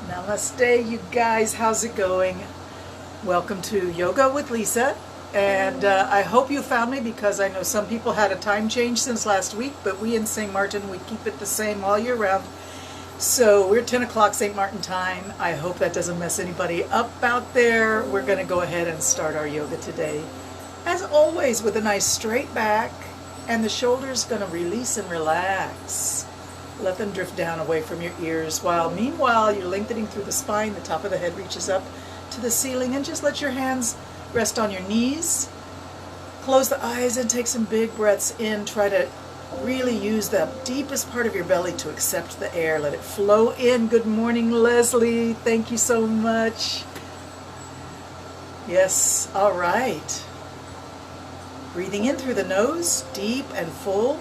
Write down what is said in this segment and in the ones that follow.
Namaste, you guys. How's it going? Welcome to Yoga with Lisa. And I hope you found me, because I know some people had a time change since last week, but we in St. Martin, we keep it the same all year round. So we're 10 o'clock St. Martin time. I hope that doesn't mess anybody up out there. We're going to go ahead and start our yoga today. As always, with a nice straight back, and the shoulders going to release and relax. Let them drift down away from your ears, while meanwhile you're lengthening through the spine. The top of the head reaches up to the ceiling, and just let your hands rest on your knees. Close the eyes and take some big breaths in. Try to really use the deepest part of your belly to accept the air. Let it flow in. Good morning, Leslie. Thank you so much. Yes, all right. Breathing in through the nose, deep and full.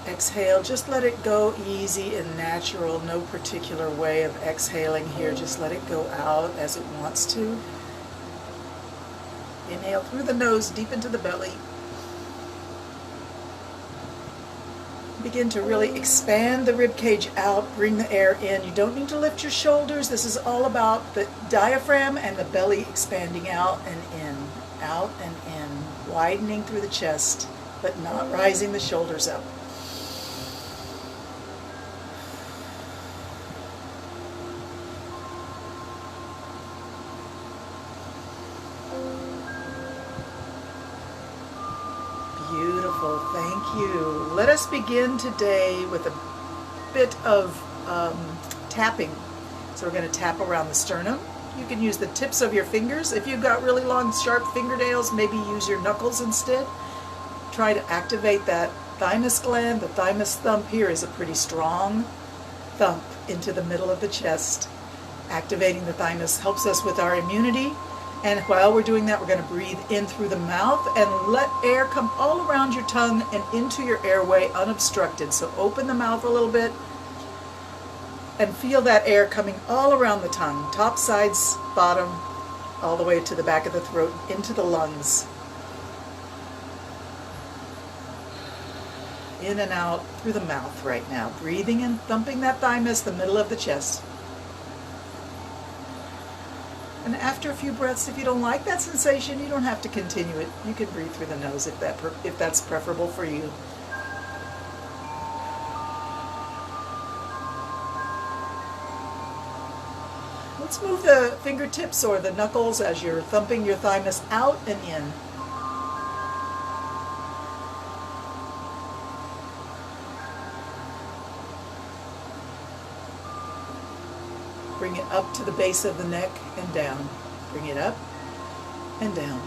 Exhale, just let it go easy and natural. No particular way of exhaling here. Just let it go out as it wants to. Inhale through the nose, deep into the belly. Begin to really expand the rib cage out. Bring the air in. You don't need to lift your shoulders. This is all about the diaphragm and the belly expanding out and in, out and in. Widening through the chest, but not rising the shoulders up. Beautiful, thank you. Let us begin today with a bit of tapping. So we're going to tap around the sternum. You can use the tips of your fingers. If you've got really long, sharp fingernails, maybe use your knuckles instead. Try to activate that thymus gland. The thymus thump here is a pretty strong thump into the middle of the chest. Activating the thymus helps us with our immunity. And while we're doing that, we're going to breathe in through the mouth and let air come all around your tongue and into your airway unobstructed. So open the mouth a little bit and feel that air coming all around the tongue, top, sides, bottom, all the way to the back of the throat, into the lungs. In and out through the mouth right now. Breathing and thumping that thymus, the middle of the chest. And after a few breaths, if you don't like that sensation, you don't have to continue it. You can breathe through the nose if that's preferable for you. Let's move the fingertips or the knuckles as you're thumping your thymus out and in. Bring it up to the base of the neck and down. Bring it up and down.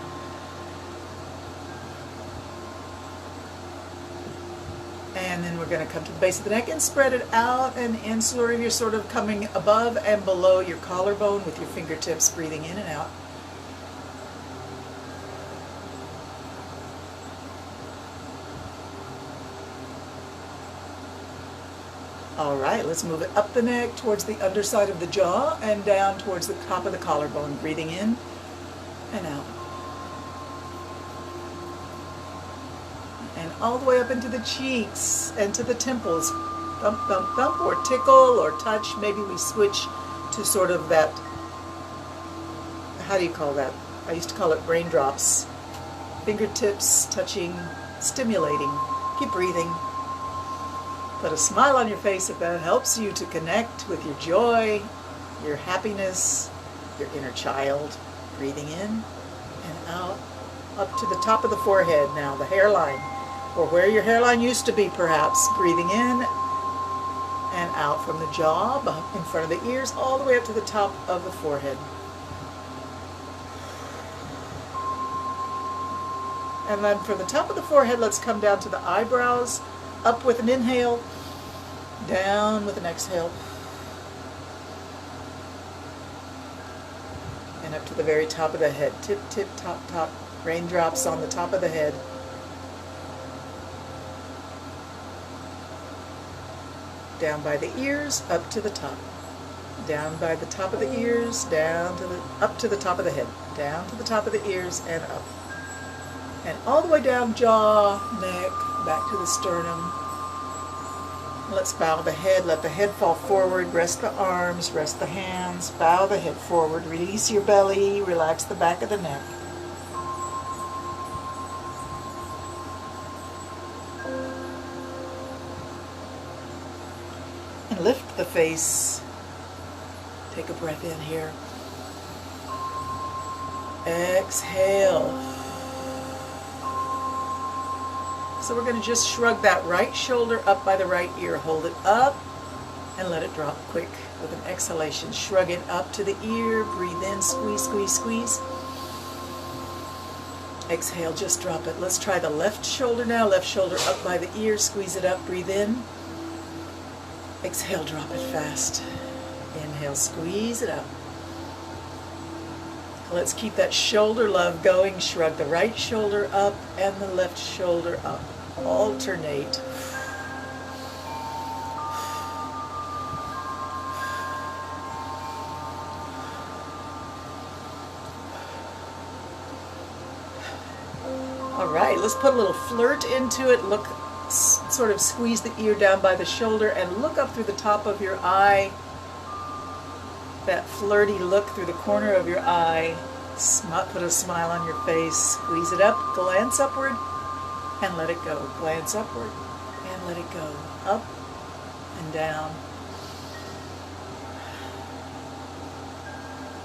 And then we're going to come to the base of the neck and spread it out and in. So you're sort of coming above and below your collarbone with your fingertips, breathing in and out. All right, let's move it up the neck towards the underside of the jaw and down towards the top of the collarbone. Breathing in and out. And all the way up into the cheeks and to the temples. Thump, thump, thump, or tickle or touch. Maybe we switch to sort of that, how do you call that? I used to call it raindrops. Fingertips touching, stimulating. Keep breathing. Put a smile on your face if that helps you to connect with your joy, your happiness, your inner child. Breathing in and out, up to the top of the forehead now, the hairline, or where your hairline used to be perhaps. Breathing in and out from the jaw, in front of the ears, all the way up to the top of the forehead. And then from the top of the forehead, let's come down to the eyebrows. Up with an inhale, down with an exhale, and up to the very top of the head. Tip, tip, top, top. Raindrops on the top of the head. Down by the ears, up to the top. Down by the top of the ears, down to the, up to the top of the head. Down to the top of the ears and up. And all the way down, jaw, neck, back to the sternum. Let's bow the head, let the head fall forward, rest the arms, rest the hands, bow the head forward, release your belly, relax the back of the neck. And lift the face. Take a breath in here. Exhale. So we're going to just shrug that right shoulder up by the right ear. Hold it up and let it drop quick with an exhalation. Shrug it up to the ear. Breathe in. Squeeze, squeeze, squeeze. Exhale, just drop it. Let's try the left shoulder now. Left shoulder up by the ear. Squeeze it up. Breathe in. Exhale, drop it fast. Inhale, squeeze it up. Let's keep that shoulder love going. Shrug the right shoulder up and the left shoulder up. Alternate. All right, let's put a little flirt into it. Look, sort of squeeze the ear down by the shoulder and look up through the top of your eye. That flirty look through the corner of your eye. Put a smile on your face. Squeeze it up, glance upward, and let it go. Glance upward and let it go. Up and down.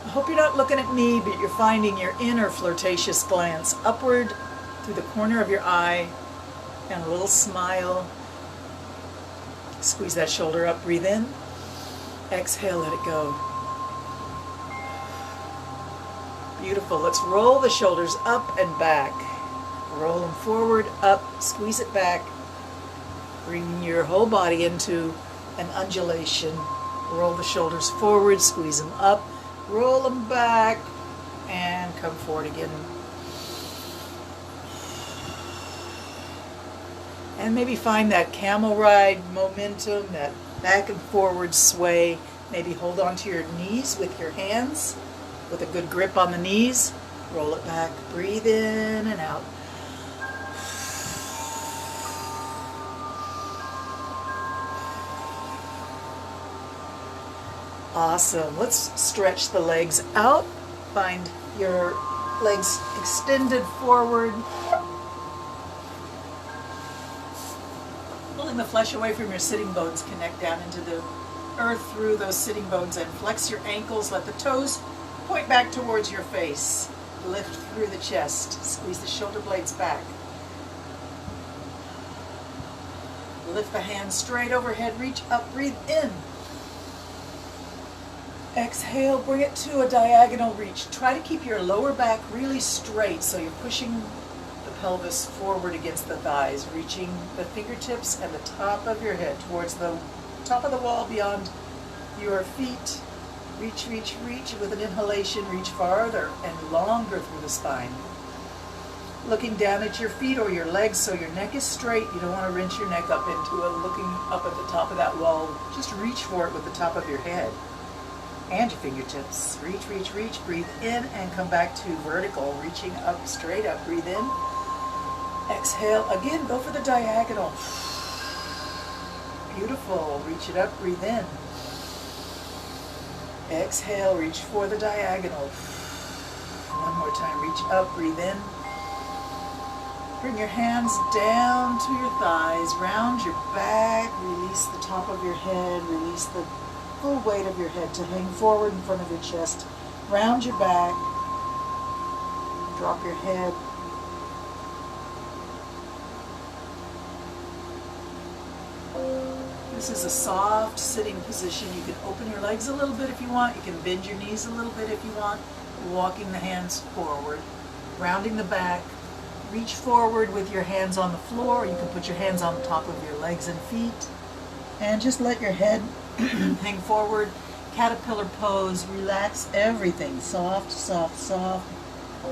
I hope you're not looking at me, but you're finding your inner flirtatious glance upward through the corner of your eye and a little smile. Squeeze that shoulder up, breathe in. Exhale, let it go. Beautiful. Let's roll the shoulders up and back. Roll them forward, up, squeeze it back. Bring your whole body into an undulation. Roll the shoulders forward, squeeze them up, roll them back, and come forward again. And maybe find that camel ride momentum, that back and forward sway. Maybe hold onto your knees with your hands, with a good grip on the knees. Roll it back, breathe in and out. Awesome. Let's stretch the legs out. Find your legs extended forward. Pulling the flesh away from your sitting bones, connect down into the earth through those sitting bones and flex your ankles. Let the toes point back towards your face. Lift through the chest. Squeeze the shoulder blades back. Lift the hands straight overhead. Reach up. Breathe in. Exhale. Bring it to a diagonal reach. Try to keep your lower back really straight so you're pushing the pelvis forward against the thighs, reaching the fingertips and the top of your head towards the top of the wall beyond your feet. Reach, reach, reach. With an inhalation, reach farther and longer through the spine. Looking down at your feet or your legs so your neck is straight. You don't want to wrench your neck up into it, looking up at the top of that wall. Just reach for it with the top of your head and your fingertips. Reach, reach, reach. Breathe in and come back to vertical, reaching up, straight up. Breathe in. Exhale. Again, go for the diagonal. Beautiful. Reach it up, breathe in. Exhale, reach for the diagonal. One more time, reach up, breathe in. Bring your hands down to your thighs, round your back, release the top of your head, release the full weight of your head to hang forward in front of your chest. Round your back, drop your head. This is a soft sitting position. You can open your legs a little bit if you want. You can bend your knees a little bit if you want. Walking the hands forward, rounding the back. Reach forward with your hands on the floor. You can put your hands on the top of your legs and feet. And just let your head hang forward. Caterpillar pose. Relax everything. Soft, soft, soft.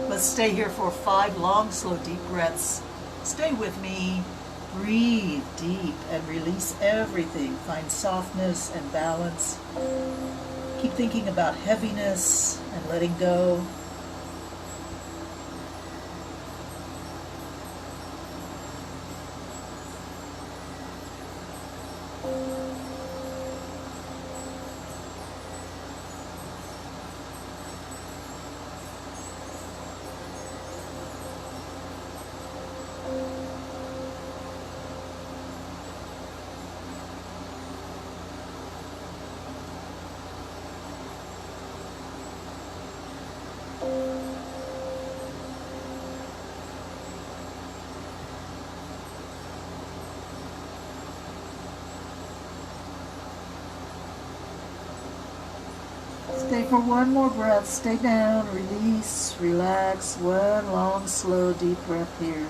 Let's stay here for 5 long, slow, deep breaths. Stay with me. Breathe deep and release everything. Find softness and balance. Keep thinking about heaviness and letting go. Stay for one more breath. Stay down, release, relax. One long, slow, deep breath here.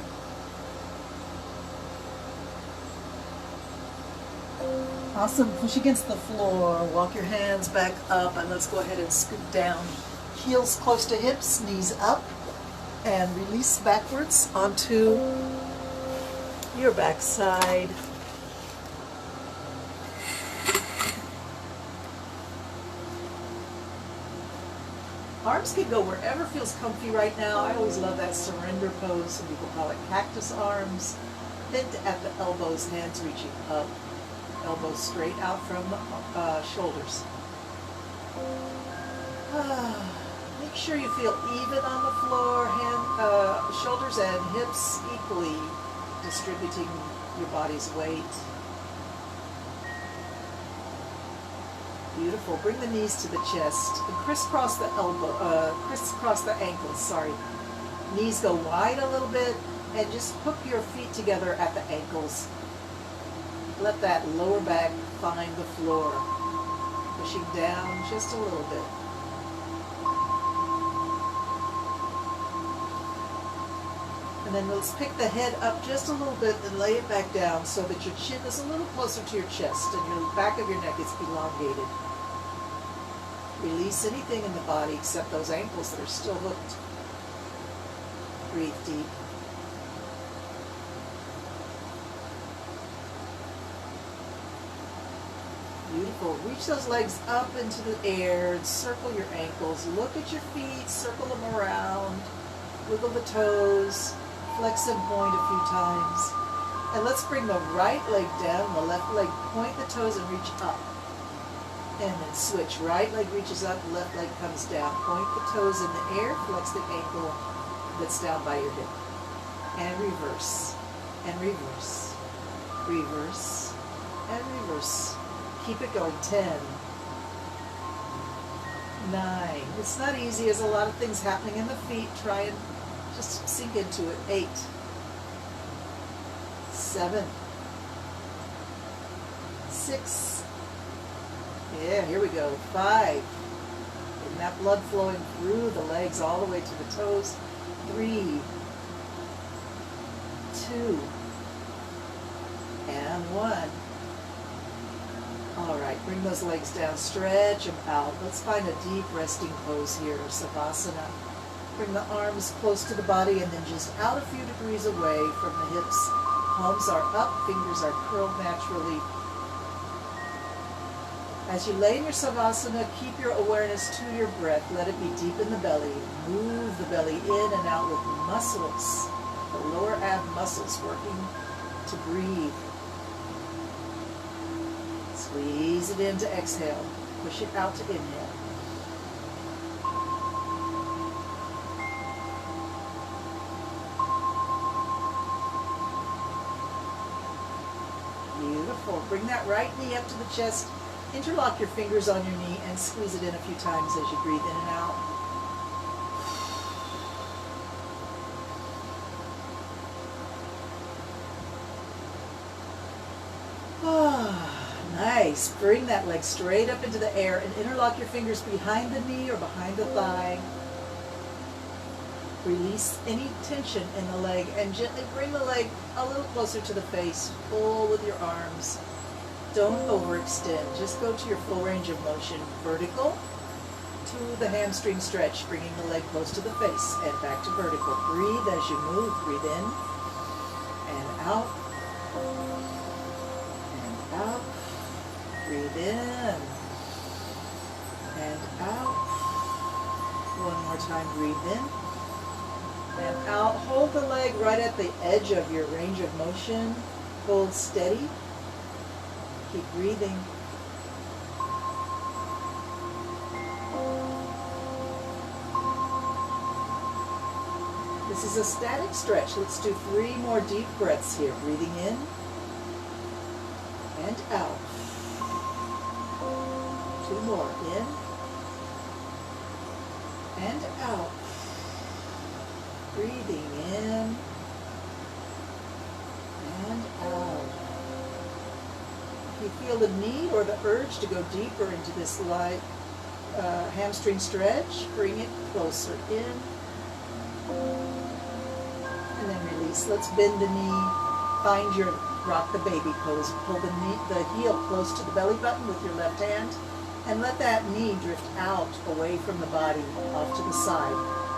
Awesome. Push against the floor. Walk your hands back up, and let's go ahead and scoot down. Heels close to hips, knees up, and release backwards onto your backside. Arms can go wherever feels comfy right now. I always love that surrender pose. Some people call it cactus arms. Bend at the elbows, hands reaching up. Elbows straight out from the shoulders. Make sure you feel even on the floor. Shoulders and hips equally distributing your body's weight. Beautiful. Bring the knees to the chest and crisscross the crisscross the ankles. Sorry. Knees go wide a little bit, and just hook your feet together at the ankles. Let that lower back find the floor. Pushing down just a little bit. And then let's pick the head up just a little bit and lay it back down so that your chin is a little closer to your chest and your back of your neck is elongated. Release anything in the body except those ankles that are still hooked. Breathe deep. Beautiful. Reach those legs up into the air and circle your ankles. Look at your feet, circle them around. Wiggle the toes. Flex and point a few times. And let's bring the right leg down, the left leg, point the toes and reach up. And then switch. Right leg reaches up, left leg comes down. Point the toes in the air, flex the ankle that's down by your hip. And reverse. And reverse. Reverse. And reverse. Keep it going. 10. 9. It's not easy. There's a lot of things happening in the feet. Try and just sink into it. 8. 7. 6. Yeah, here we go. 5. Getting that blood flowing through the legs all the way to the toes. 3. 2. And 1. All right, bring those legs down, stretch them out. Let's find a deep resting pose here, Savasana. Bring the arms close to the body and then just out a few degrees away from the hips. Palms are up, fingers are curled naturally. As you lay in your Savasana, keep your awareness to your breath. Let it be deep in the belly. Move the belly in and out with muscles, the lower ab muscles working to breathe. Squeeze it in to exhale. Push it out to inhale. Beautiful. Bring that right knee up to the chest. Interlock your fingers on your knee and squeeze it in a few times as you breathe in and out. Nice. Bring that leg straight up into the air and interlock your fingers behind the knee or behind the thigh. Release any tension in the leg and gently bring the leg a little closer to the face. Pull with your arms. Don't overextend. Just go to your full range of motion. Vertical to the hamstring stretch, bringing the leg close to the face and back to vertical. Breathe as you move. Breathe in and out. And out. Breathe in and out. One more time, breathe in and out. Hold the leg right at the edge of your range of motion. Hold steady. Keep breathing. This is a static stretch. Let's do 3 more deep breaths here. Breathing in and out. 2 more. In and out. Breathing in and out. If you feel the need or the urge to go deeper into this light hamstring stretch. Bring it closer in. And then release. Let's bend the knee. Find your rock the baby pose. Pull the heel close to the belly button with your left hand. And let that knee drift out away from the body, off to the side.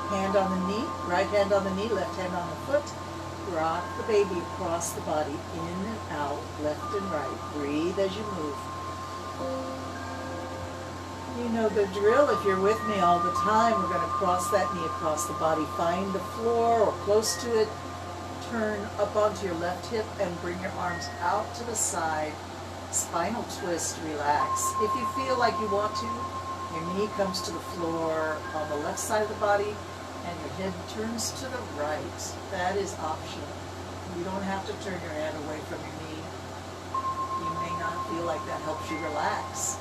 Hand on the knee, right hand on the knee, left hand on the foot. Rock the baby across the body, in and out, left and right. Breathe as you move. You know the drill. If you're with me all the time, we're going to cross that knee across the body. Find the floor or close to it. Turn up onto your left hip and bring your arms out to the side. Spinal twist, relax. If you feel like you want to, your knee comes to the floor on the left side of the body and your head turns to the right. That is optional. You don't have to turn your head away from your knee. You may not feel like that helps you relax.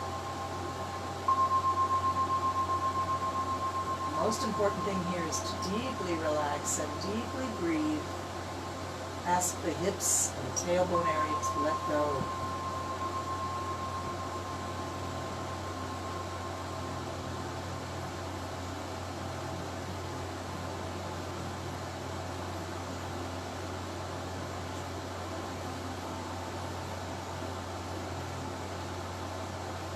The most important thing here is to deeply relax and deeply breathe. Ask the hips and the tailbone area to let go.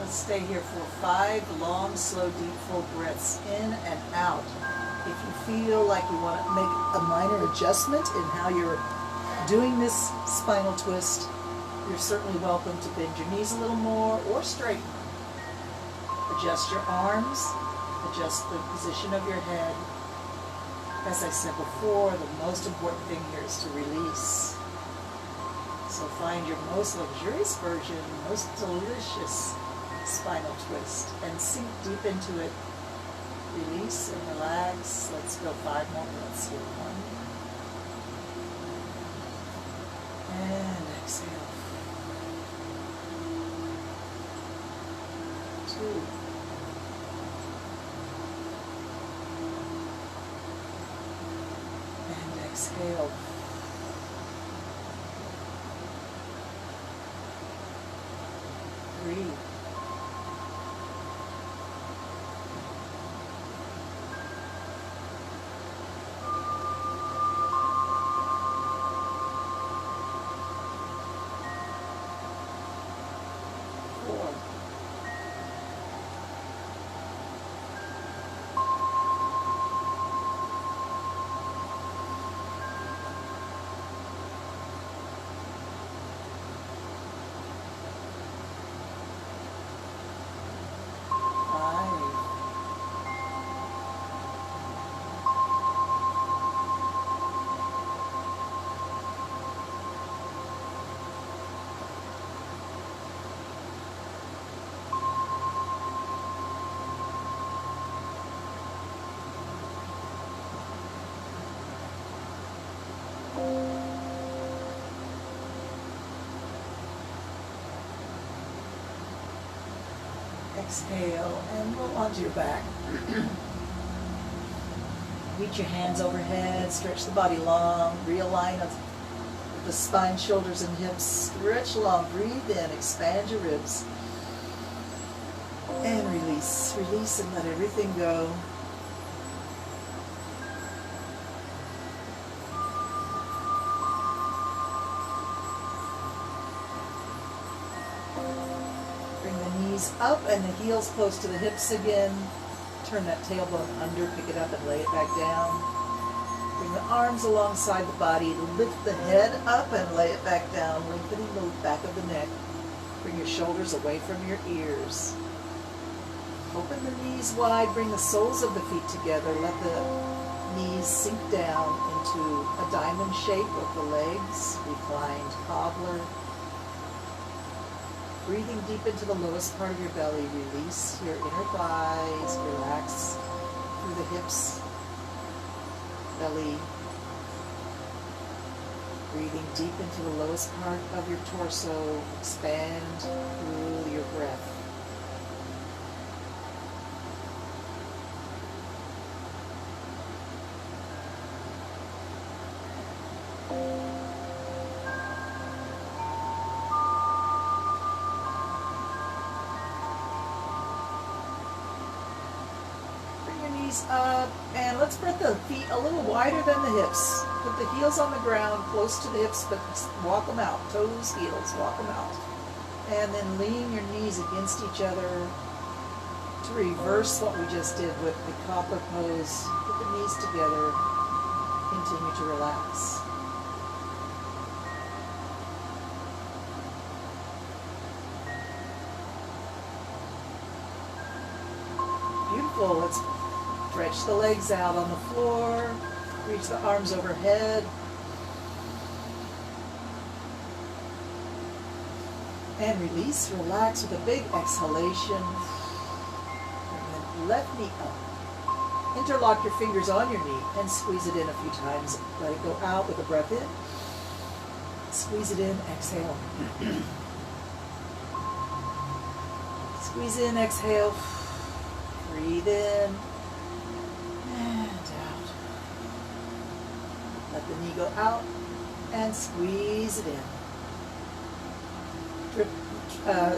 Let's stay here for 5 long, slow, deep, full breaths in and out. If you feel like you want to make a minor adjustment in how you're doing this spinal twist, you're certainly welcome to bend your knees a little more or straighten them. Adjust your arms, adjust the position of your head. As I said before, the most important thing here is to release. So find your most luxurious version, most delicious spinal twist, and sink deep into it. Release and relax. Let's go 5 more breaths here. 1. And exhale. 2. And exhale. 3. 4. 5. 4. Exhale and roll onto your back. Reach your hands overhead, stretch the body long, realign the spine, shoulders, and hips. Stretch long, breathe in, expand your ribs. And release. Release and let everything go. Bring the knees up and the heels close to the hips again. Turn that tailbone under, pick it up and lay it back down. Bring the arms alongside the body. Lift the head up and lay it back down, lengthening the back of the neck. Bring your shoulders away from your ears. Open the knees wide. Bring the soles of the feet together. Let the knees sink down into a diamond shape with the legs. Reclined cobbler. Breathing deep into the lowest part of your belly, release your inner thighs, relax through the hips, belly. Breathing deep into the lowest part of your torso, expand through your breath. knees up, and let's spread the feet a little wider than the hips. Put the heels on the ground, close to the hips, but walk them out. Toes, heels, walk them out. And then lean your knees against each other to reverse what we just did with the copper pose. Put the knees together. Continue to relax. Beautiful. Let's stretch the legs out on the floor. Reach the arms overhead. And release, relax with a big exhalation. And then left knee up. Interlock your fingers on your knee and squeeze it in a few times. Let it go out with a breath in. Squeeze it in, exhale. Squeeze in, exhale. Breathe in and out. Let the knee go out and squeeze it in.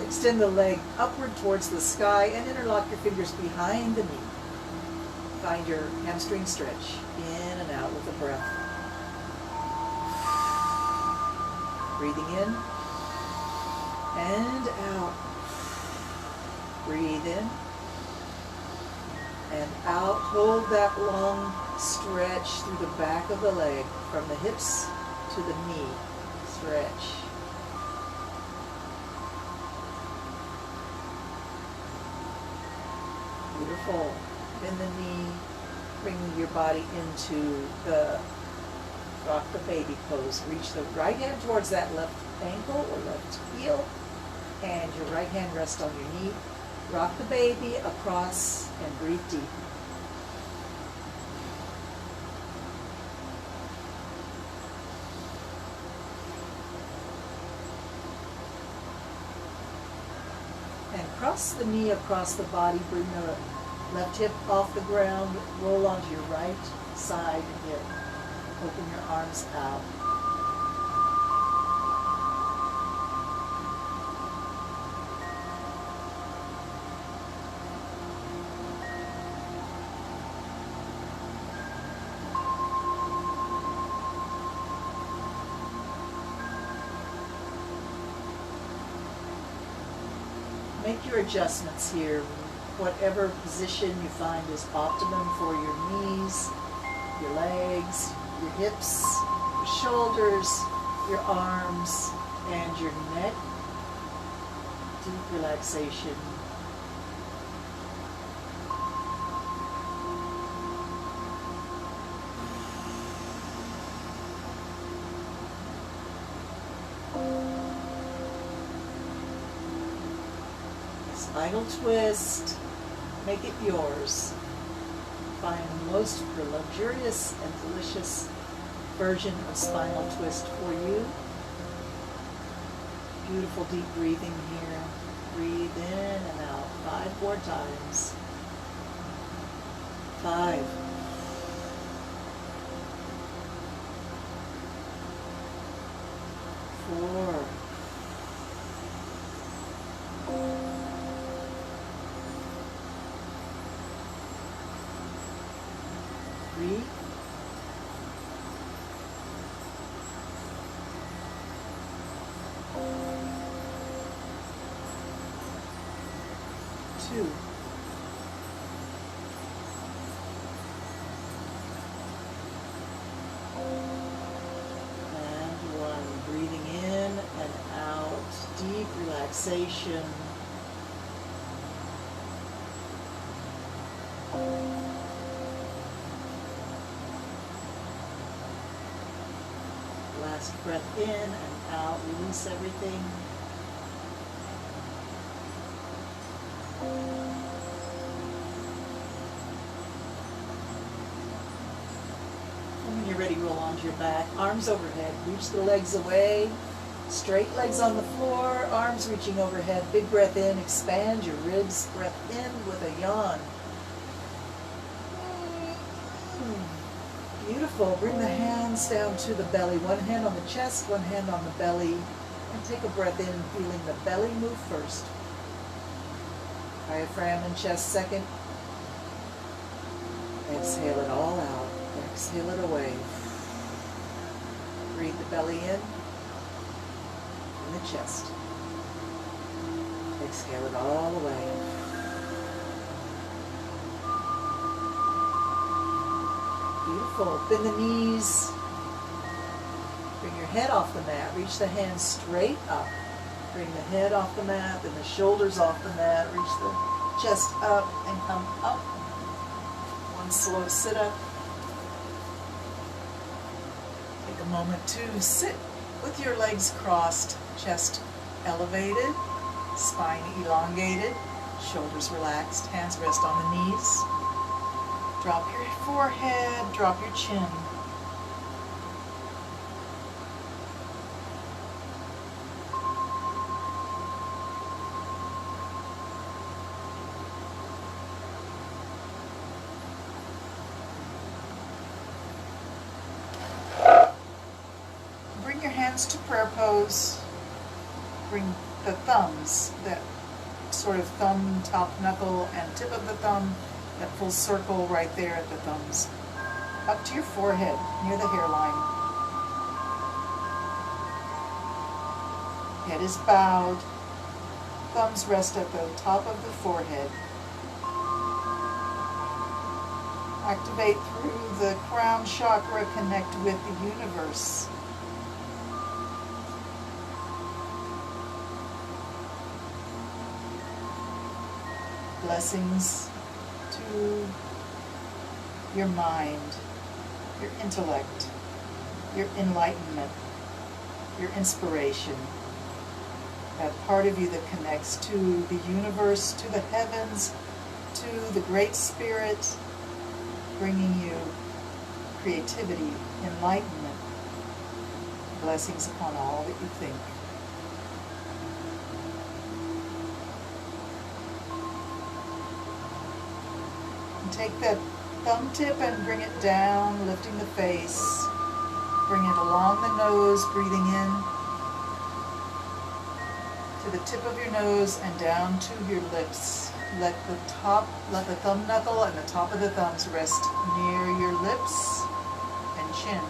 Extend the leg upward towards the sky and interlock your fingers behind the knee. Find your hamstring stretch in and out with a breath. Breathing in and out. Breathe in and out. Hold that long stretch through the back of the leg from the hips to the knee. Stretch. Beautiful. Bend the knee, bringing your body into the rock the baby pose. Reach the right hand towards that left ankle or left heel, and your right hand rests on your knee. Rock the baby across and breathe deep. And cross the knee across the body. Bring the left hip off the ground. Roll onto your right side hip. Open your arms out. Make your adjustments here. Whatever position you find is optimum for your knees, your legs, your hips, your shoulders, your arms, and your neck. Deep relaxation. Spinal twist, make it yours. Find the most luxurious and delicious version of spinal twist for you. Beautiful deep breathing here. Breathe in and out 5 more times. 5. 4. 3. 2. And 1. Breathing in and out. Deep relaxation. Last breath in and out. Release everything. And when you're ready, roll onto your back. Arms overhead. Reach the legs away. Straight legs on the floor. Arms reaching overhead. Big breath in. Expand your ribs. Breath in with a yawn. Beautiful. Bring the hands down to the belly. One hand on the chest, one hand on the belly. And take a breath in, feeling the belly move first. Diaphragm and chest second. Exhale it all out. Exhale it away. Breathe the belly in and the chest. Exhale it all away. Beautiful. Bend the knees. Bring your head off the mat. Reach the hands straight up. Bring the head off the mat, then the shoulders off the mat. Reach the chest up and come up. One slow sit up. Take a moment to sit with your legs crossed, chest elevated, spine elongated, shoulders relaxed, hands rest on the knees. Drop your forehead, drop your chin. Bring your hands to prayer pose. Bring the thumbs, that sort of thumb, top knuckle, and tip of the thumb, that full circle right there at the thumbs, up to your forehead, near the hairline. Head is bowed. Thumbs rest at the top of the forehead. Activate through the crown chakra, connect with the universe. Blessings to your mind, your intellect, your enlightenment, your inspiration, that part of you that connects to the universe, to the heavens, to the Great Spirit, bringing you creativity, enlightenment, blessings upon all that you think. And take that thumb tip and bring it down, lifting the face. Bring it along the nose, breathing in to the tip of your nose and down to your lips. Let the thumb knuckle and the top of the thumbs rest near your lips and chin.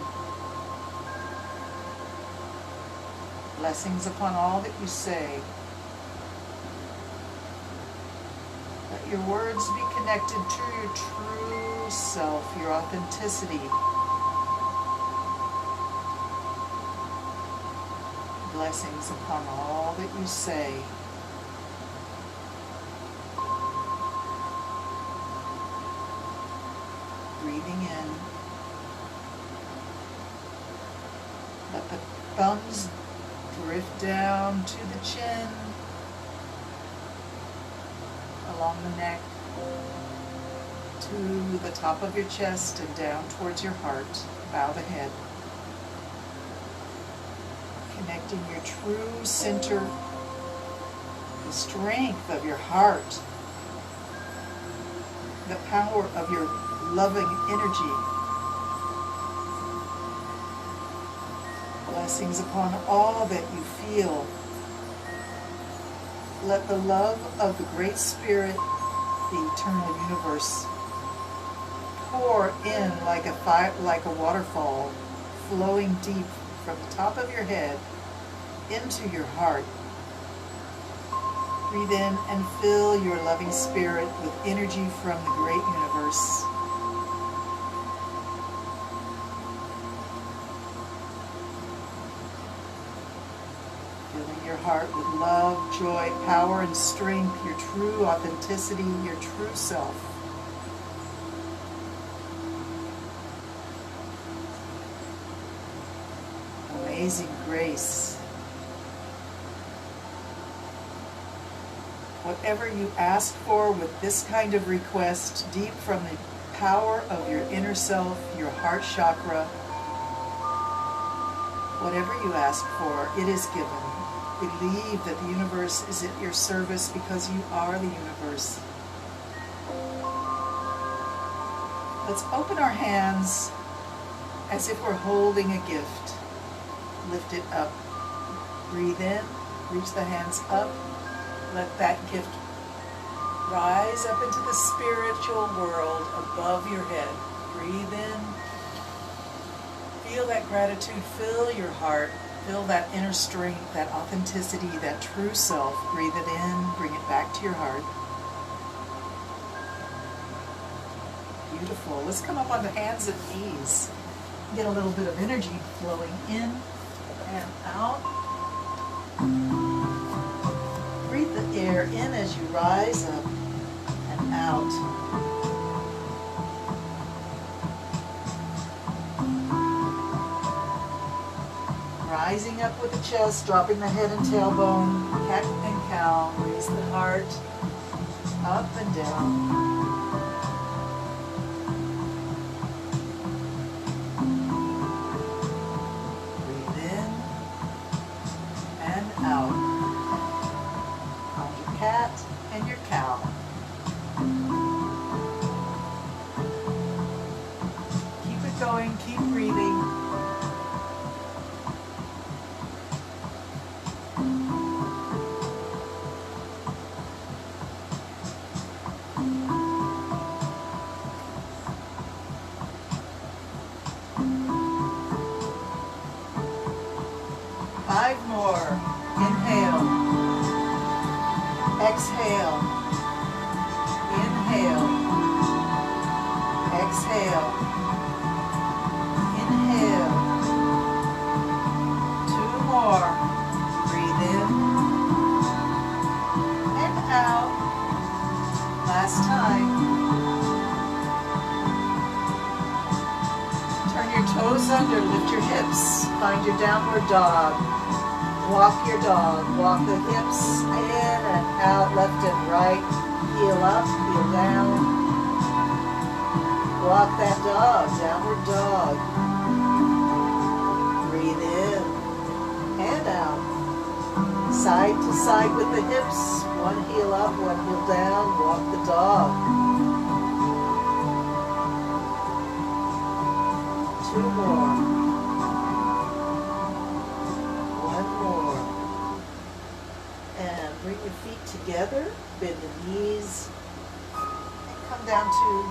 Blessings upon all that you say. Let your words be connected to your true self, your authenticity. Blessings upon all that you say. Breathing in. Let the thumbs drift down to the chin, along the neck, to the top of your chest and down towards your heart. Bow the head. Connecting your true center, the strength of your heart, the power of your loving energy. Blessings upon all that you feel. Let the love of the Great Spirit, the eternal universe, pour in like a waterfall, flowing deep from the top of your head into your heart. Breathe in and fill your loving spirit with energy from the great universe. Filling your heart with love, joy, power, and strength, your true authenticity, your true self. Amazing grace. Whatever you ask for with this kind of request, deep from the power of your inner self, your heart chakra, whatever you ask for, it is given. Believe that the universe is at your service because you are the universe. Let's open our hands as if we're holding a gift. Lift it up. Breathe in. Reach the hands up. Let that gift Rise up into the spiritual world above your head. Breathe in. Feel that gratitude fill your heart. Feel that inner strength, that authenticity, that true self. Breathe it in. Bring it back to your heart. Beautiful. Let's come up onto hands and knees. Get a little bit of energy flowing in and out. Breathe the air in as you rise up and out. Rising up with the chest, dropping the head and tailbone, cat and cow. Raise the heart up and down. Out. On your cat and your cow. Keep it going, keep breathing. Five more. Inhale, exhale, inhale, exhale, inhale. Two more. Breathe in and out. Last time. Turn your toes under, lift your hips, find your downward dog. Walk your dog. Walk the hips in and out, left and right. Heel up, heel down. Walk that dog, downward dog. Breathe in and out. Side to side with the hips. One heel up, one heel down. Walk the dog. Two more. Bring your feet together, bend the knees, and come down to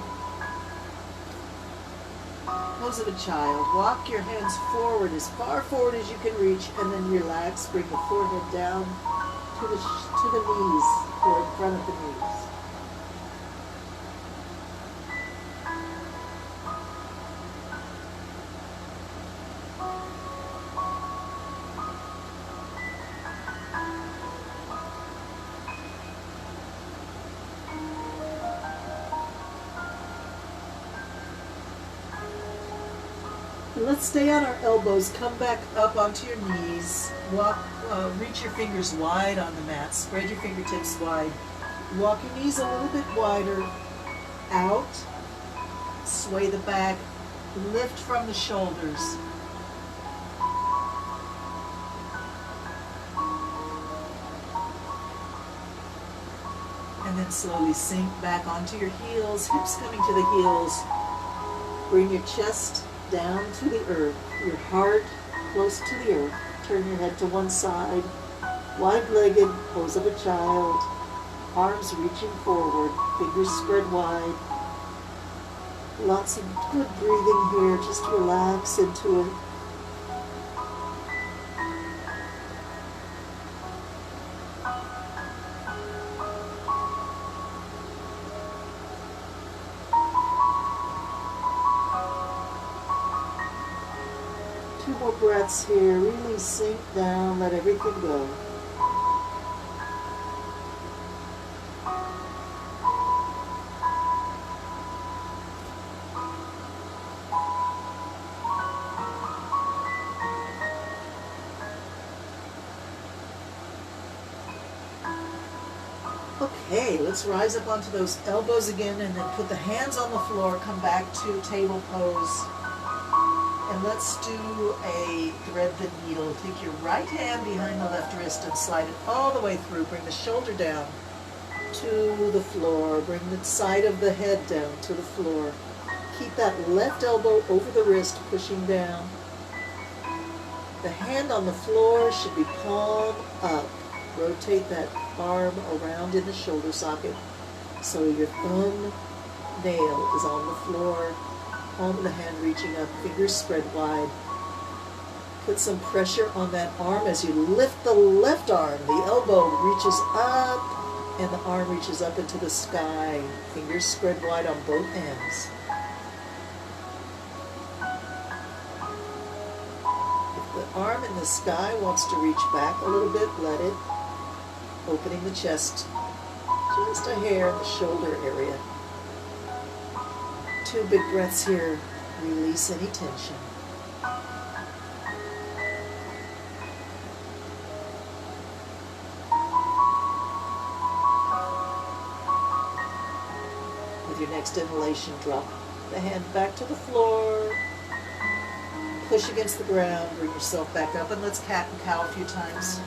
pose of a child. Walk your hands forward, as far forward as you can reach, and then relax. Bring the forehead down to the knees, or in front of the knees. Let's stay on our elbows. Come back up onto your knees. Walk, reach your fingers wide on the mat. Spread your fingertips wide. Walk your knees a little bit wider. Out. Sway the back. Lift from the shoulders. And then slowly sink back onto your heels. Hips coming to the heels. Bring your chest down to the earth, your heart close to the earth. Turn your head to one side, wide-legged, pose of a child, arms reaching forward, fingers spread wide. Lots of good breathing here, just relax into it. Two more breaths here. Really sink down, let everything go. Okay, let's rise up onto those elbows again and then put the hands on the floor, come back to table pose. And let's do a thread the needle. Take your right hand behind the left wrist and slide it all the way through. Bring the shoulder down to the floor. Bring the side of the head down to the floor. Keep that left elbow over the wrist, pushing down. The hand on the floor should be palm up. Rotate that arm around in the shoulder socket. So your thumb nail is on the floor, palm of the hand reaching up, fingers spread wide. Put some pressure on that arm as you lift the left arm. The elbow reaches up and the arm reaches up into the sky. Fingers spread wide on both hands. If the arm in the sky wants to reach back a little bit, let it. Opening the chest just a hair in the shoulder area. 2 big breaths here. Release any tension. With your next inhalation, drop the hand back to the floor. Push against the ground, bring yourself back up, and let's cat and cow a few times.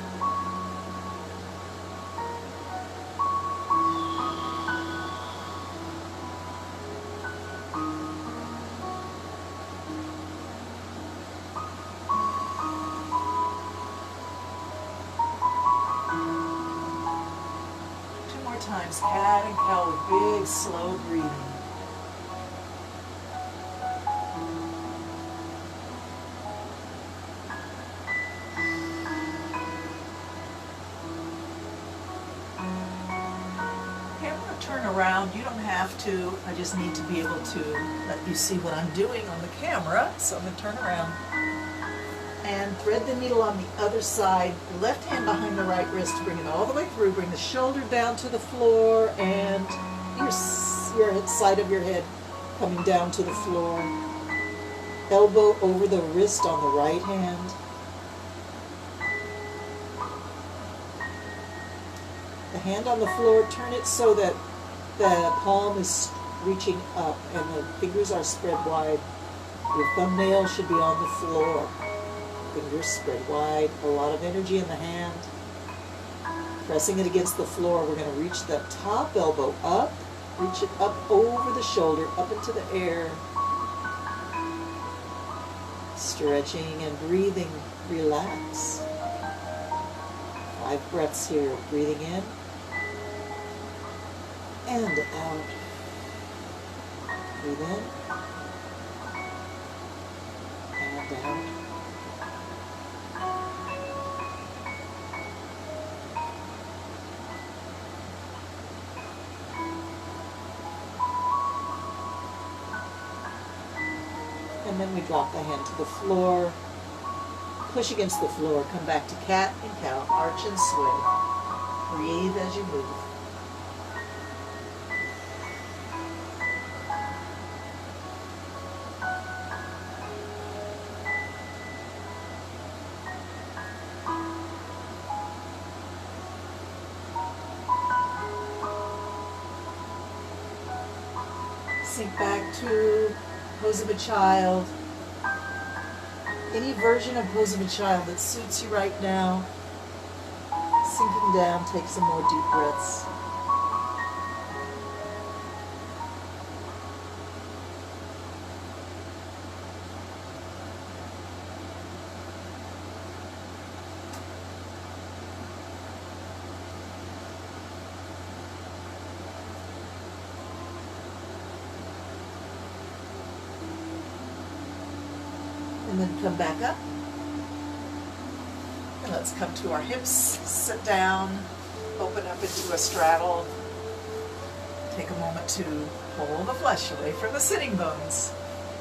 Times cat and cow with big slow breathing. Okay, I'm going to turn around. You don't have to. I just need to be able to let you see what I'm doing on the camera. So I'm going to turn around and thread the needle on the other side. Left hand behind the right wrist, bring it all the way through. Bring the shoulder down to the floor and your side of your head coming down to the floor. Elbow over the wrist on the right hand. The hand on the floor, turn it so that the palm is reaching up and the fingers are spread wide. Your thumbnail should be on the floor. Fingers spread wide, a lot of energy in the hand. Pressing it against the floor, we're going to reach the top elbow up, reach it up over the shoulder, up into the air. Stretching and breathing, relax. 5 breaths here, breathing in and out. Breathe in and out. And then we drop the hand to the floor, push against the floor, come back to cat and cow, arch and sway. Breathe as you move. Sink back to pose of a child. Any version of pose of a child that suits you right now. Sinking down, take some more deep breaths. And then come back up. And let's come to our hips, sit down, open up into a straddle. Take a moment to pull the flesh away from the sitting bones.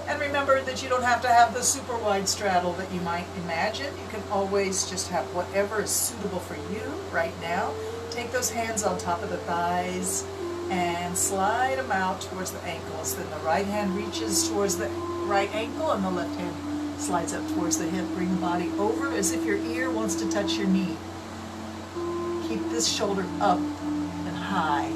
And remember that you don't have to have the super wide straddle that you might imagine. You can always just have whatever is suitable for you right now. Take those hands on top of the thighs and slide them out towards the ankles. Then the right hand reaches towards the right ankle and the left hand slides up towards the hip. Bring the body over as if your ear wants to touch your knee. Keep this shoulder up and high.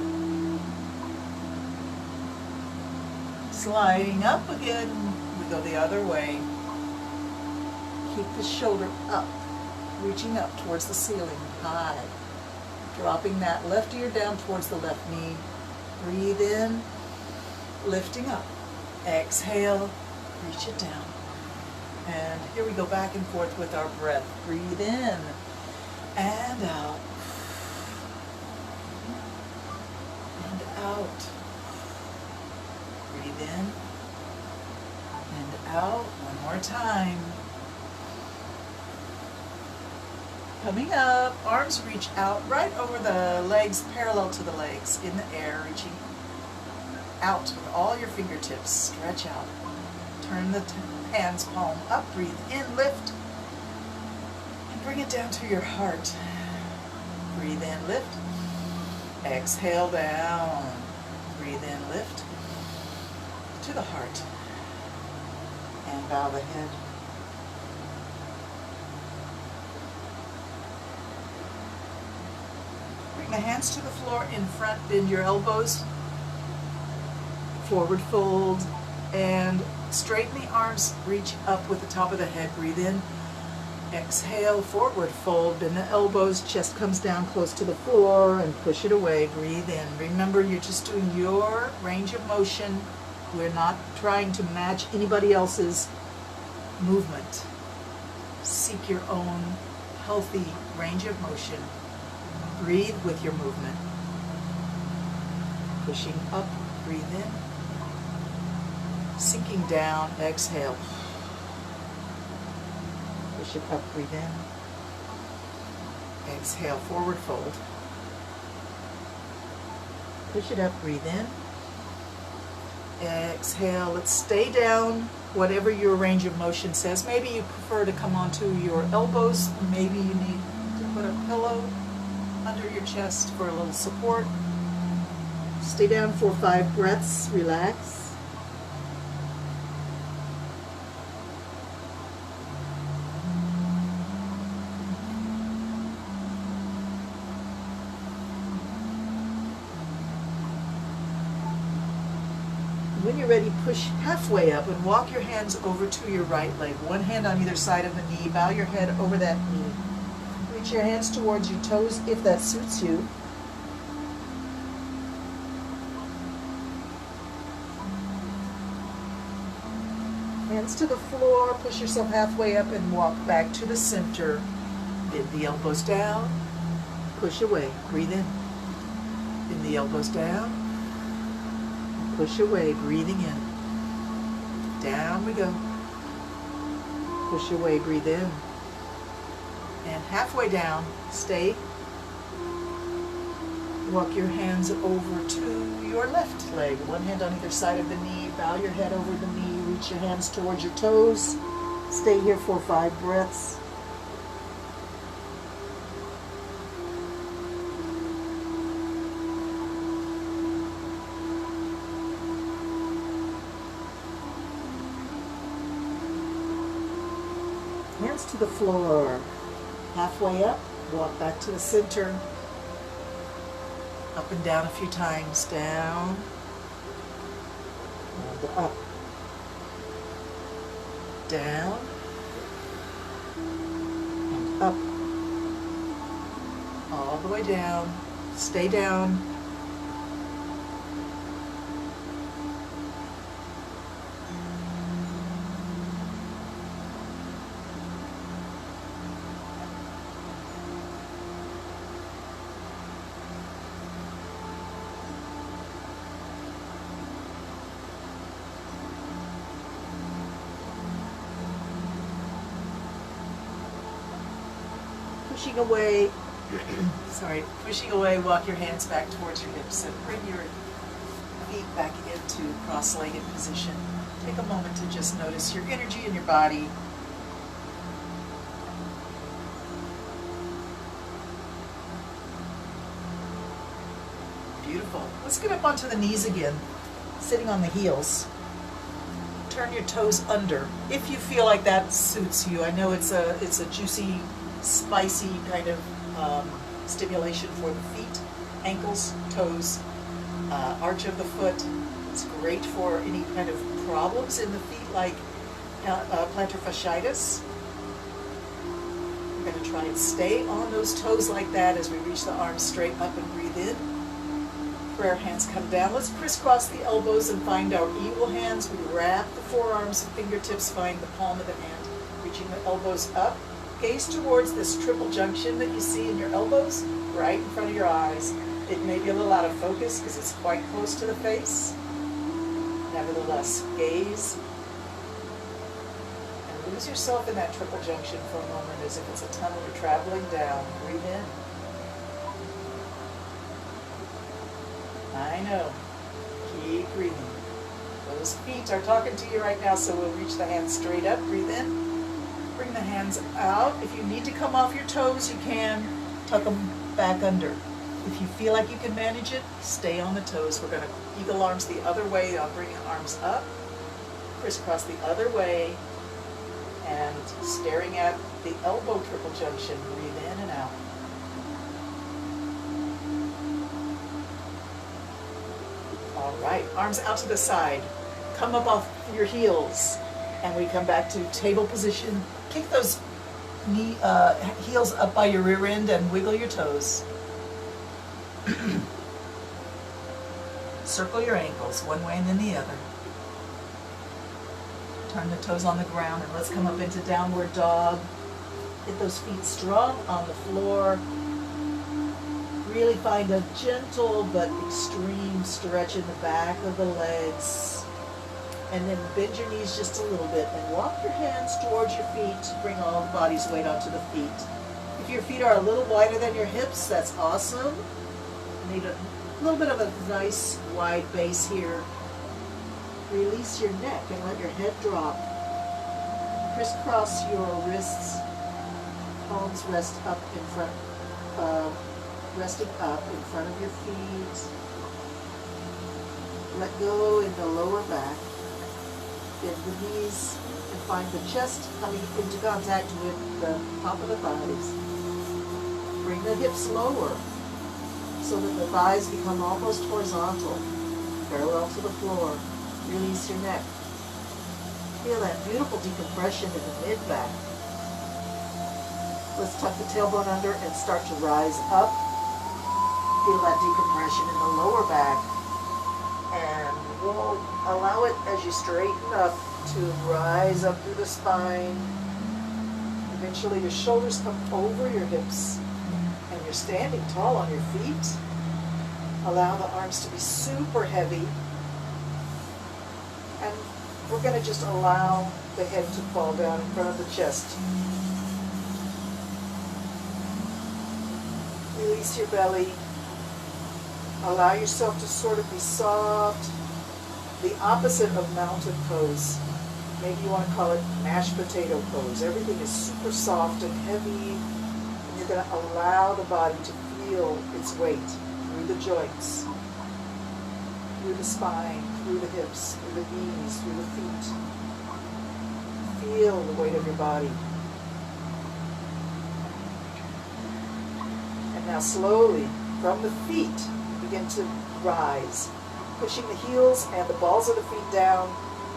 Sliding up again, we go the other way. Keep the shoulder up, reaching up towards the ceiling, high. Dropping that left ear down towards the left knee. Breathe in, lifting up. Exhale, reach it down. And here we go back and forth with our breath. Breathe in and out. And out. Breathe in and out. One more time. Coming up, arms reach out right over the legs, parallel to the legs, in the air, reaching out with all your fingertips. Stretch out. Turn the hands palm up, breathe in, lift, and bring it down to your heart. Breathe in, lift. Exhale down. Breathe in, lift to the heart. And bow the head. Bring the hands to the floor in front, bend your elbows, forward fold, and straighten the arms, reach up with the top of the head. Breathe in. Exhale, forward fold, bend the elbows, chest comes down close to the floor, and push it away. Breathe in. Remember, you're just doing your range of motion. We're not trying to match anybody else's movement. Seek your own healthy range of motion. Breathe with your movement. Pushing up, breathe in. Sinking down, exhale. Push it up, breathe in. Exhale, forward fold. Push it up, breathe in. Exhale, let's stay down, whatever your range of motion says. Maybe you prefer to come onto your elbows. Maybe you need to put a pillow under your chest for a little support. Stay down for 5 breaths, relax. When you're ready, push halfway up and walk your hands over to your right leg. One hand on either side of the knee. Bow your head over that knee. Reach your hands towards your toes if that suits you. Hands to the floor. Push yourself halfway up and walk back to the center. Bend the elbows down. Push away. Breathe in. Bend the elbows down. Push away, breathing in. Down we go. Push away, breathe in. And halfway down, stay. Walk your hands over to your left leg. One hand on either side of the knee. Bow your head over the knee. Reach your hands towards your toes. Stay here for 5 breaths. Hands to the floor. Halfway up, walk back to the center. Up and down a few times. Down. And up. Down. And up. All the way down. Stay down. Pushing away, pushing away, walk your hands back towards your hips and bring your feet back into cross-legged position. Take a moment to just notice your energy in your body. Beautiful. Let's get up onto the knees again, sitting on the heels. Turn your toes under, if you feel like that suits you. I know it's a juicy, spicy kind of stimulation for the feet, ankles, toes, arch of the foot. It's great for any kind of problems in the feet like plantar fasciitis. We're going to try and stay on those toes like that as we reach the arms straight up and breathe in. Prayer hands come down. Let's crisscross the elbows and find our eagle hands. We wrap the forearms and fingertips, find the palm of the hand, reaching the elbows up. Gaze towards this triple junction that you see in your elbows, right in front of your eyes. It may be a little out of focus because it's quite close to the face. Nevertheless, gaze and lose yourself in that triple junction for a moment as if it's a tunnel you're traveling down. Breathe in. I know. Keep breathing. Those feet are talking to you right now, so we'll reach the hands straight up. Breathe in. Bring the hands out. If you need to come off your toes, you can. Tuck them back under. If you feel like you can manage it, stay on the toes. We're going to eagle arms the other way. I'll bring the arms up, crisscross the other way, and staring at the elbow triple junction. Breathe in and out. All right, arms out to the side. Come up off your heels, and we come back to table position. Kick those heels up by your rear end and wiggle your toes. Circle your ankles one way and then the other. Turn the toes on the ground, and let's come up into downward dog. Get those feet strong on the floor. Really find a gentle but extreme stretch in the back of the legs. And then bend your knees just a little bit and walk your hands towards your feet. Bring all the body's weight onto the feet. If your feet are a little wider than your hips, that's awesome. You need a little bit of a nice wide base here. Release your neck and let your head drop. Crisscross your wrists. Palms rest up in front, resting up in front of your feet. Let go in the lower back. Bend the knees and find the chest coming into contact with the top of the thighs. Bring the hips lower so that the thighs become almost horizontal, parallel to the floor. Release your neck. Feel that beautiful decompression in the mid-back. Let's tuck the tailbone under and start to rise up. Feel that decompression in the lower back. And we'll allow it as you straighten up to rise up through the spine. Eventually your shoulders come over your hips and you're standing tall on your feet. Allow the arms to be super heavy. And we're going to just allow the head to fall down in front of the chest. Release your belly. Allow yourself to sort of be soft. The opposite of mountain pose. Maybe you want to call it mashed potato pose. Everything is super soft and heavy. And you're going to allow the body to feel its weight through the joints, through the spine, through the hips, through the knees, through the feet. Feel the weight of your body. And now slowly, from the feet, begin to rise. Pushing the heels and the balls of the feet down,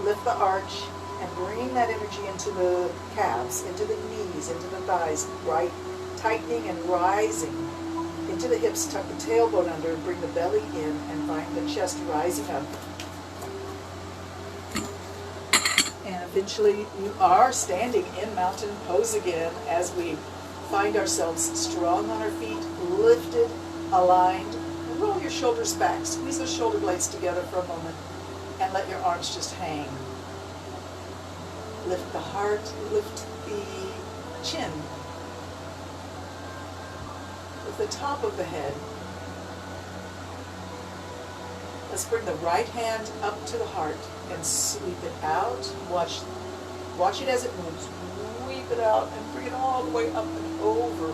lift the arch, and bring that energy into the calves, into the knees, into the thighs, right, tightening and rising. Into the hips, tuck the tailbone under, and bring the belly in, and find the chest rising up. And eventually you are standing in mountain pose again as we find ourselves strong on our feet, lifted, aligned. Roll your shoulders back, squeeze those shoulder blades together for a moment, and let your arms just hang. Lift the heart, lift the chin. Lift the top of the head. Let's bring the right hand up to the heart and sweep it out. Watch it as it moves. Sweep it out and bring it all the way up and over.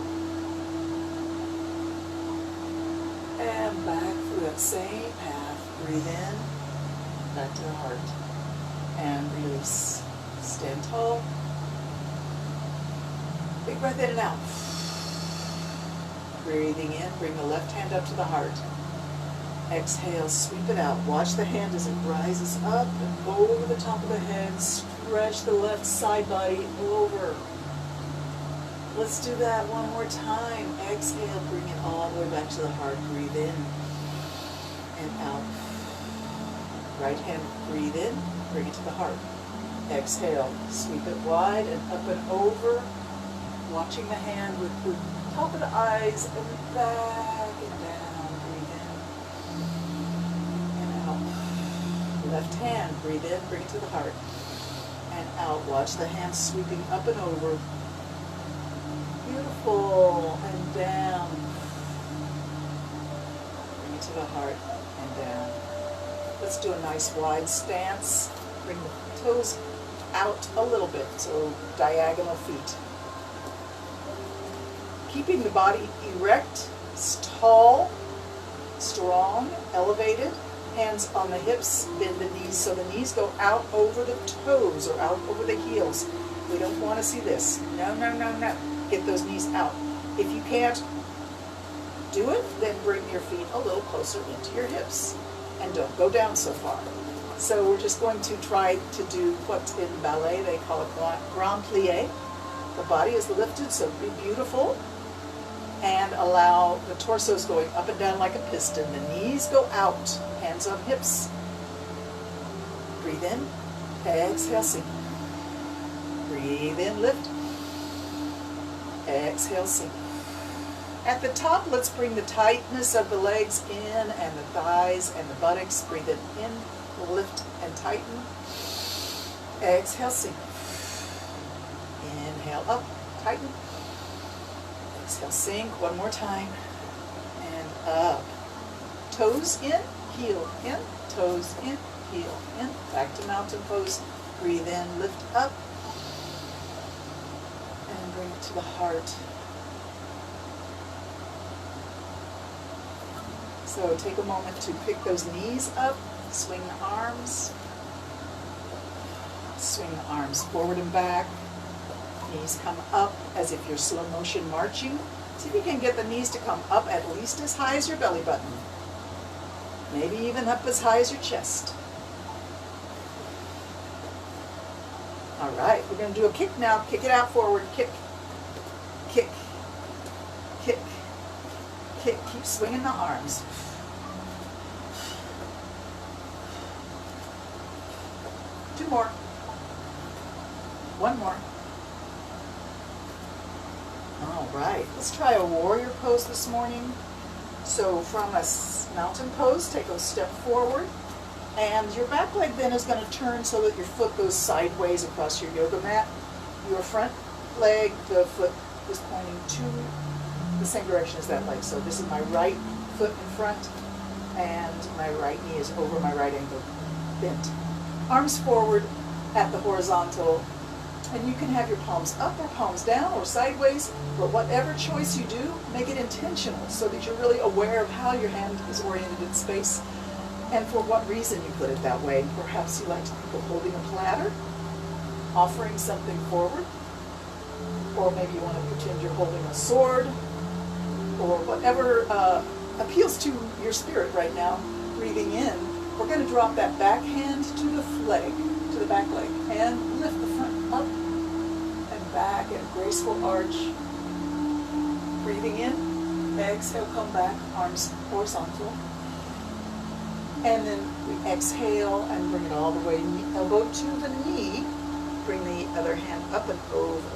And back through that same path. Breathe in, back to the heart. And release. Stand tall. Big breath in and out. Breathing in, bring the left hand up to the heart. Exhale, sweep it out. Watch the hand as it rises up and over the top of the head. Stretch the left side body over. Let's do that one more time. Exhale, bring it all the way back to the heart. Breathe in and out. Right hand, breathe in, bring it to the heart. Exhale, sweep it wide and up and over. Watching the hand with the top of the eyes and back and down. Breathe left hand, breathe in, bring it to the heart. And out, watch the hands sweeping up and over. Beautiful, and down. Bring it to the heart, and down. Let's do a nice wide stance. Bring the toes out a little bit, so diagonal feet. Keeping the body erect, tall, strong, elevated. Hands on the hips, bend the knees so the knees go out over the toes or out over the heels. We don't want to see this. No, no, no, no. Get those knees out. If you can't do it, then bring your feet a little closer into your hips. And don't go down so far. So we're just going to try to do what in ballet they call a grand plie. The body is lifted, so be beautiful. And allow the torsos going up and down like a piston. The knees go out, hands on hips. Breathe in, exhale, sink. Breathe in, lift. Exhale, sink. At the top, let's bring the tightness of the legs in and the thighs and the buttocks. Breathe it in, lift and tighten. Exhale, sink. Inhale, up, tighten. Exhale, sink, one more time, and up. Toes in, heel in, toes in, heel in. Back to mountain pose. Breathe in, lift up, and bring it to the heart. So take a moment to pick those knees up, swing the arms. Swing the arms forward and back. Knees come up as if you're slow motion marching. See if you can get the knees to come up at least as high as your belly button. Maybe even up as high as your chest. All right, we're going to do a kick now. Kick it out forward. Kick, kick, kick, kick. Keep swinging the arms. Two more. One more. All right, let's try a warrior pose this morning. So from a mountain pose, take a step forward, and your back leg then is going to turn so that your foot goes sideways across your yoga mat. Your front leg, the foot is pointing to the same direction as that leg. So this is my right foot in front, and my right knee is over my right ankle, bent. Arms forward at the horizontal. And you can have your palms up or palms down or sideways, but whatever choice you do, make it intentional so that you're really aware of how your hand is oriented in space and for what reason you put it that way. Perhaps you like to think of holding a platter, offering something forward, or maybe you want to pretend you're holding a sword, or whatever appeals to your spirit right now. Breathing in, we're going to drop that back hand to the leg, to the back leg, and lift the front up and back in a graceful arch. Breathing in, exhale, come back, arms horizontal. And then we exhale and bring it all the way, elbow to the knee. Bring the other hand up and over.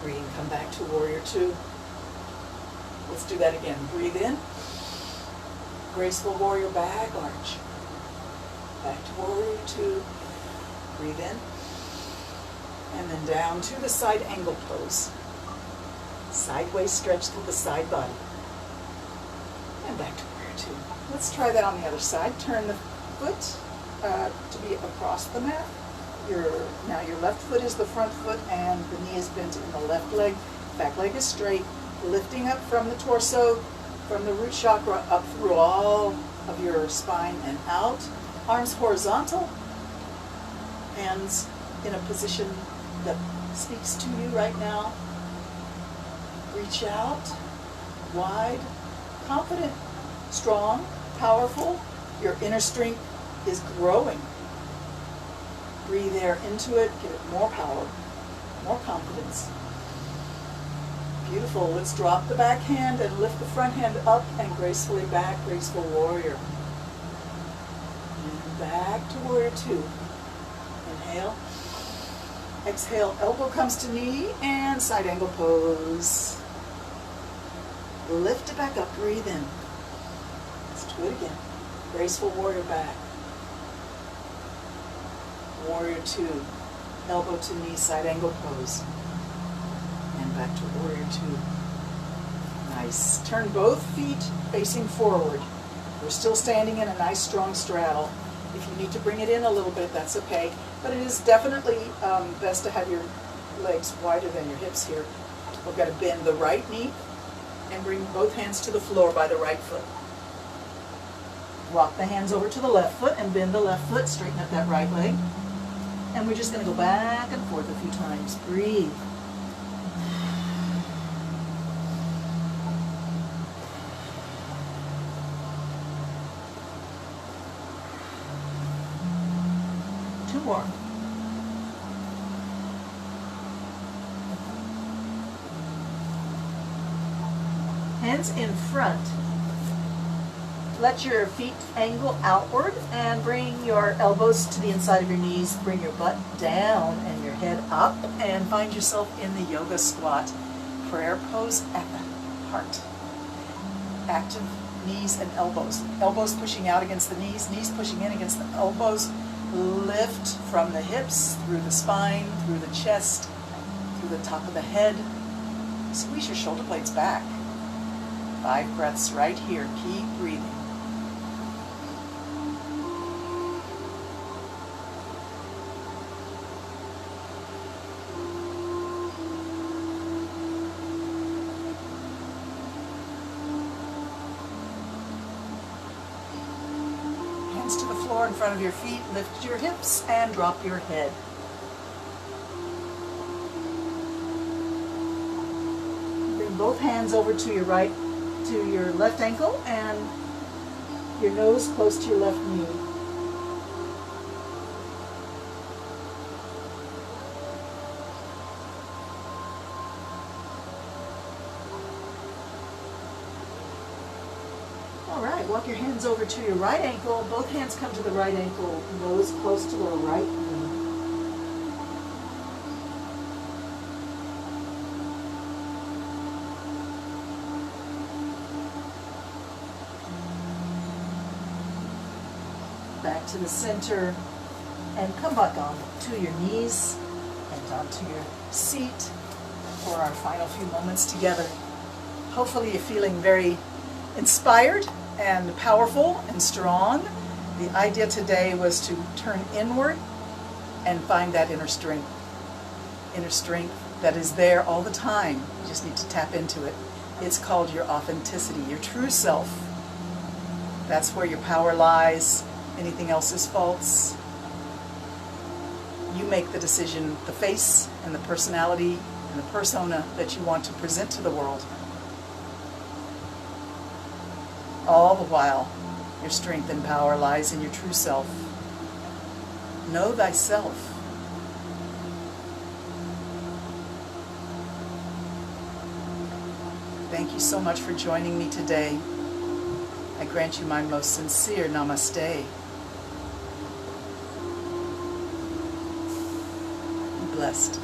Breathe, come back to warrior two. Let's do that again. Breathe in. Graceful warrior back arch. Back to warrior two. Breathe in. And then down to the side angle pose. Sideways stretch through the side body. And back to warrior two. Let's try that on the other side. Turn the foot to be across the mat. Now your left foot is the front foot and the knee is bent in the left leg. Back leg is straight. Lifting up from the torso, from the root chakra up through all of your spine and out. Arms horizontal. Hands in a position that speaks to you right now. Reach out, wide, confident, strong, powerful. Your inner strength is growing. Breathe air into it, give it more power, more confidence. Beautiful. Let's drop the back hand and lift the front hand up and gracefully back, graceful warrior. And back to warrior two. Inhale. Exhale, elbow comes to knee and side angle pose. Lift it back up, breathe in. Let's do it again. Graceful warrior back. Warrior two. Elbow to knee, side angle pose. And back to warrior two. Nice. Turn both feet facing forward. We're still standing in a nice strong straddle. If you need to bring it in a little bit, that's okay. But it is definitely best to have your legs wider than your hips here. We're going to bend the right knee and bring both hands to the floor by the right foot. Rock the hands over to the left foot and bend the left foot, straighten up that right leg. And we're just going to go back and forth a few times. Breathe. Two more. Hands in front. Let your feet angle outward and bring your elbows to the inside of your knees. Bring your butt down and your head up and find yourself in the yoga squat. Prayer pose at the heart. Active knees and elbows. Elbows pushing out against the knees, knees pushing in against the elbows. Lift from the hips, through the spine, through the chest, through the top of the head. Squeeze your shoulder blades back. 5 breaths right here. Keep breathing. Hands to the floor in front of your feet. Lift your hips and drop your head. Bring both hands over to your right, to your left ankle and your nose close to your left knee. All right, walk your hands over to your right ankle. Both hands come to the right ankle, nose close to the right knee. Back to the center and come back on to your knees and onto your seat for our final few moments together. Hopefully you're feeling very inspired and powerful and strong. The idea today was to turn inward and find that inner strength that is there all the time. You just need to tap into it. It's called your authenticity, your true self. That's where your power lies. Anything else is false. You make the decision, the face and the personality and the persona that you want to present to the world. All the while, your strength and power lies in your true self. Know thyself. Thank you so much for joining me today. I grant you my most sincere namaste. Be blessed.